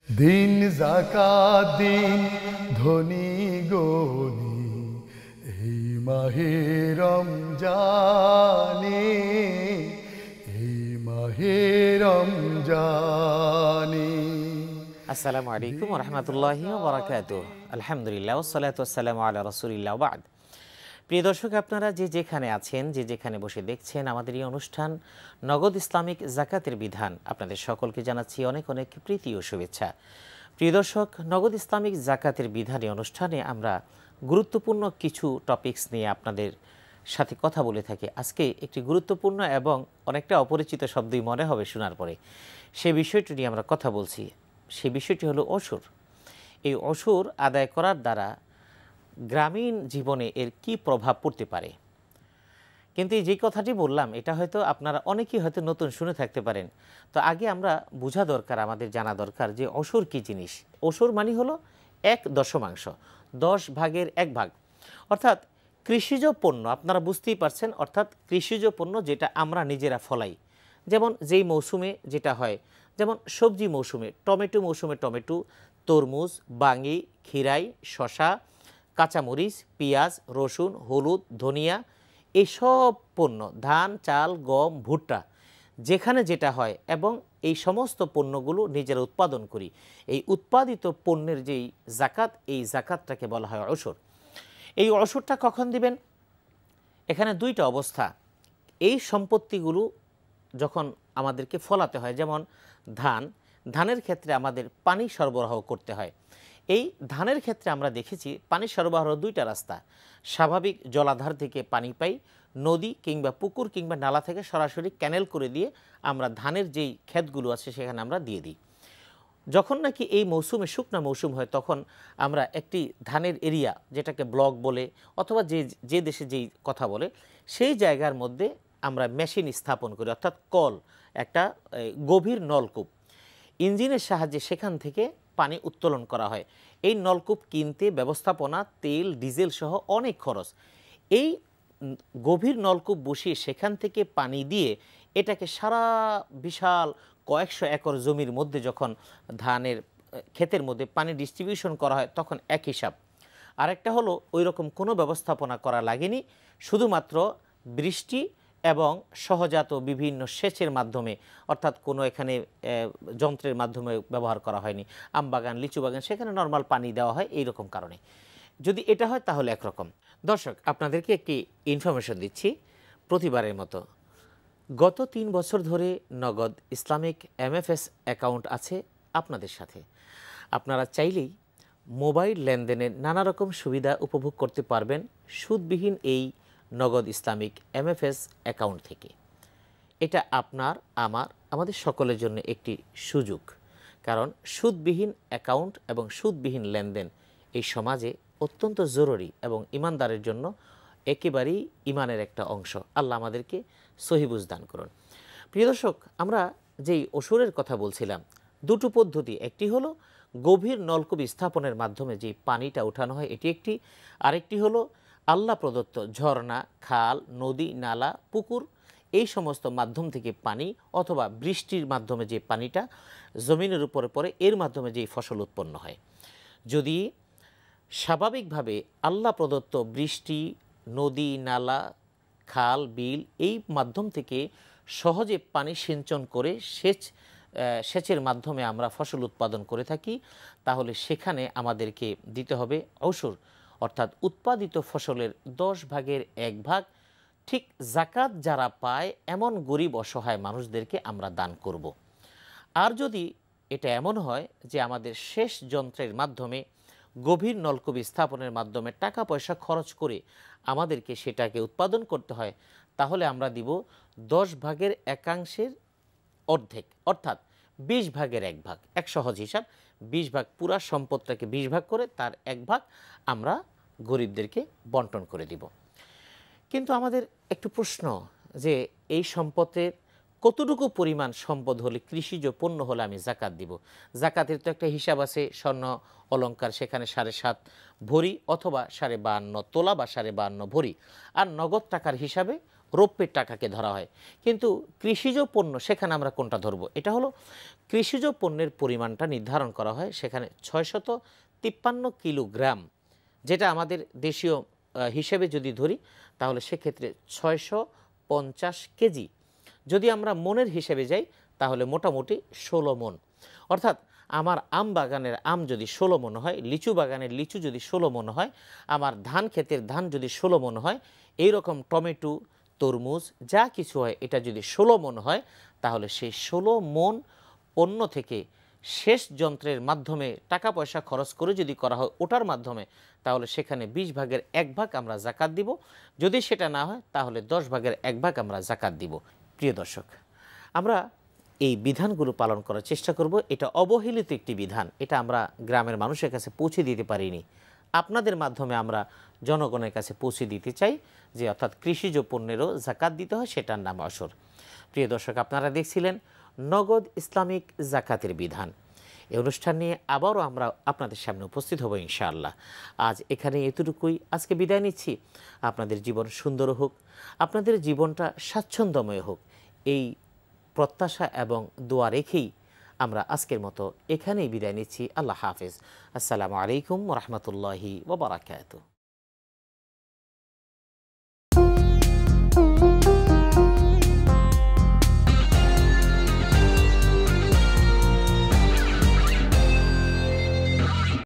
দিন যাকাত দিন ধনী গনি এই মাহে রমজানে, এই মাহে রমজানে। আসসালামু আলাইকুম ওয়া রাহমাতুল্লাহি ওয়া বারাকাতুহু। আলহামদুলিল্লাহ ওয়াসসালাতু ওয়াসসালামু আলা রাসূলিল্লাহ ওয়া বা'দ। প্রিয় দর্শক, আপনারা যে যেখানে আছেন, যে যেখানে বসে দেখছেন আমাদের এই অনুষ্ঠান নগদ ইসলামিক যাকাতের বিধান, আপনাদের সকলকে জানাচ্ছি অনেক অনেক প্রীতি ও শুভেচ্ছা। প্রিয় দর্শক, নগদ ইসলামিক যাকাতের বিধানে অনুষ্ঠানে আমরা গুরুত্বপূর্ণ কিছু টপিকস নিয়ে আপনাদের সাথে কথা বলে থাকি। আজকে একটি গুরুত্বপূর্ণ এবং অনেকটা অপরিচিত শব্দই মনে হবে শোনার পরে, সে বিষয়টি নিয়ে আমরা কথা বলছি। সেই বিষয়টি হলো অসুর। এই অসুর আদায় করার দ্বারা গ্রামীণ জীবনে এর কি প্রভাব পড়তে পারে। কিন্তু এই যে কথাটি বললাম, এটা হয়তো আপনারা অনেকেই হয়তো নতুন শুনে থাকতে পারেন। তো আগে আমরা বোঝা দরকার, আমাদের জানা দরকার যে অসুর কি জিনিস। অসুর মানে হলো 1/10, 10 ভাগের 1 ভাগ, অর্থাৎ কৃষিজ পণ্য। আপনারা বুঝতেই পারছেন, অর্থাৎ কৃষিজ পণ্য যেটা আমরা নিজেরা ফলাই। যেমন যেই মৌসুমে যেটা হয়, যেমন সবজি মৌসুমে মৌসুমে টমেটো, তরমুজ, বাঙ্গি, খিরাই, শশা, কাঁচামরিচ, পেঁয়াজ, রসুন, হলুদ, ধনিয়া, এইসব পণ্য, ধান, চাল, গম, ভুট্টা, যেখানে যেটা হয়, এবং এই সমস্ত পণ্যগুলো নিজেরা উৎপাদন করি। এই উৎপাদিত পণ্যের যেই যাকাত, এই যাকাতটাকে বলা হয় অসুর। এই অসুরটা কখন দিবেন? এখানে দুইটা অবস্থা। এই সম্পত্তিগুলো যখন আমাদেরকে ফলাতে হয়, যেমন ধানের ক্ষেত্রে আমাদের পানি সরবরাহ করতে হয়। এই ধানের ক্ষেত্রে আমরা দেখেছি পানি সরবরাহের দুইটা রাস্তা। স্বাভাবিক জলাধার থেকে পানি পাই, নদী কিংবা পুকুর কিংবা নালা থেকে সরাসরি ক্যানেল করে দিয়ে আমরা ধানের যেই ক্ষেতগুলো আছে সেখানে আমরা দিয়ে দিই। যখন নাকি এই মৌসুমে শুকনো মৌসুম হয়, তখন আমরা একটি ধানের এরিয়া, যেটাকে ব্লক বলে অথবা যে দেশে যেই কথা বলে, সেই জায়গার মধ্যে আমরা মেশিন স্থাপন করি, অর্থাৎ কল, একটা গভীর নলকূপ, ইঞ্জিনের সাহায্যে সেখান থেকে পানি উত্তোলন করা হয়। এই নলকূপ কিনতে ব্যবস্থাপনা, তেল, ডিজেল সহ অনেক খরচ। এই গভীর নলকূপ বসিয়ে সেখান থেকে পানি দিয়ে এটাকে সারা বিশাল কয়েকশো একর জমির মধ্যে যখন ধানের ক্ষেতের মধ্যে পানি ডিস্ট্রিবিউশন করা হয়, তখন এক হিসাব। আরেকটা হলো ওই রকম কোনো ব্যবস্থাপনা করা লাগেনি, শুধুমাত্র বৃষ্টি এবং সহজাত বিভিন্ন সেচের মাধ্যমে, অর্থাৎ কোনো এখানে যন্ত্রের মাধ্যমে ব্যবহার করা হয়নি। আমবাগান, লিচু বাগান, সেখানে নর্মাল পানি দেওয়া হয়। এই রকম কারণে যদি এটা হয় তাহলে একরকম। দর্শক, আপনাদেরকে একটি ইনফরমেশন দিচ্ছি প্রতিবারের মতো। গত 3 বছর ধরে নগদ ইসলামিক MFS অ্যাকাউন্ট আছে আপনাদের সাথে। আপনারা চাইলেই মোবাইল লেনদেনের নানা রকম সুবিধা উপভোগ করতে পারবেন সুদবিহীন এই নগদ ইসলামিক MFS অ্যাকাউন্ট থেকে। এটা আপনার, আমাদের সকলের জন্য একটি সুযোগ। কারণ সুদবিহীন অ্যাকাউন্ট এবং সুদবিহীন লেনদেন এই সমাজে অত্যন্ত জরুরি এবং ইমানদারের জন্য একেবারেই ইমানের একটা অংশ। আল্লাহ আমাদেরকে সহিবুঝ দান করুন। প্রিয় দর্শক, আমরা যেই অসুরের কথা বলছিলাম, দুটো পদ্ধতি। একটি হলো গভীর নলকূপ স্থাপনের মাধ্যমে যে পানিটা ওঠানো হয়, এটি একটি। আরেকটি হলো আল্লাহ প্রদত্ত ঝর্ণা, খাল, নদী, নালা, পুকুর, এই সমস্ত মাধ্যম থেকে পানি, অথবা বৃষ্টির মাধ্যমে যে পানিটা জমিনের উপরে পড়ে, এর মাধ্যমে যেই ফসল উৎপন্ন হয়। যদি স্বাভাবিকভাবে আল্লাহ প্রদত্ত বৃষ্টি, নদী, নালা, খাল, বিল, এই মাধ্যম থেকে সহজে পানি সিঞ্চন করে সেচের মাধ্যমে আমরা ফসল উৎপাদন করে থাকি, তাহলে সেখানে আমাদেরকে দিতে হবে অসুর, অর্থাৎ উৎপাদিত ফসলের 10 ভাগের 1 ভাগ ঠিক যাকাত যারা পায় এমন গরিব অসহায় মানুষদেরকে আমরা দান করব। আর যদি এটা এমন হয় যে আমাদের সেচ যন্ত্রের মাধ্যমে, গভীর নলকূপ স্থাপনের মাধ্যমে টাকা পয়সা খরচ করে আমাদেরকে সেটাকে উৎপাদন করতে হয়, তাহলে আমরা দিব 10 ভাগের 1/4 অর্ধেক, অর্থাৎ 20 ভাগের 1 ভাগ। এক সহজ হিসাব, 20 ভাগ, পুরা সম্পদটাকে 20 ভাগ করে তার 1 ভাগ আমরা গরিবদেরকে বন্টন করে দিব। কিন্তু আমাদের একটু প্রশ্ন, যে এই সম্পদের কতটুকু পরিমাণ সম্পদ হলে, কৃষিজ পণ্য হলে আমি যাকাত দিব? যাকাতের তো একটা হিসাব আছে, স্বর্ণ অলংকার সেখানে 7.5 ভরি অথবা 52.5 তোলা বা 52.5 ভরি। আর নগদ টাকার হিসাবে রৌপ্যের টাকাকে ধরা হয়। কিন্তু কৃষিজ পণ্য সেখানে আমরা কোনটা ধরবো? এটা হলো কৃষিজ পণ্যের পরিমাণটা নির্ধারণ করা হয় সেখানে 653 কিলোগ্রাম, যেটা আমাদের দেশীয় হিসেবে যদি ধরি তাহলে সেক্ষেত্রে 650 কেজি। যদি আমরা মনের হিসেবে যাই তাহলে মোটামুটি 16 মণ। অর্থাৎ আমার আম বাগানের আম যদি 16 মণ হয়, লিচু বাগানের লিচু যদি 16 মণ হয়, আমার ধান ক্ষেতের ধান যদি 16 মণ হয়, এই রকম টমেটো, তরমুজ যা কিছু হয় এটা যদি 16 মণ হয়, তাহলে সেই 16 মণ পণ্য থেকে শেষ যন্ত্রের মাধ্যমে টাকা পয়সা খরচ করে যদি করা হয় ওটার মাধ্যমে, তাহলে সেখানে 20 ভাগের 1 ভাগ আমরা জাকাত দিব। যদি সেটা না হয় তাহলে 10 ভাগের 1 ভাগ আমরা জাকাত দিব। প্রিয় দর্শক, আমরা এই বিধানগুলো পালন করার চেষ্টা করব। এটা অবহেলিত একটি বিধান, এটা আমরা গ্রামের মানুষের কাছে পৌঁছে দিতে পারিনি। আপনাদের মাধ্যমে আমরা জনগণের কাছে পৌঁছে দিতে চাই যে অর্থাৎ কৃষিজ পণ্যেরও জাকাত দিতে হয়, সেটার নাম আসর। প্রিয় দর্শক, আপনারা দেখছিলেন নগদ ইসলামিক জাকাতের বিধান। এই অনুষ্ঠান নিয়ে আবারও আমরা আপনাদের সামনে উপস্থিত হব ইনশাআল্লাহ। আজ এখানে এতটুকুই, আজকে বিদায় নিচ্ছি। আপনাদের জীবন সুন্দর হোক, আপনাদের জীবনটা স্বাচ্ছন্দ্যময় হোক, এই প্রত্যাশা এবং দোয়া রেখেই আমরা আজকের মতো এখানেই বিদায় নিচ্ছি। আল্লাহ হাফেজ। আসসালামু আলাইকুম ওয়া রাহমাতুল্লাহি ওয়া বারাকাতুহু।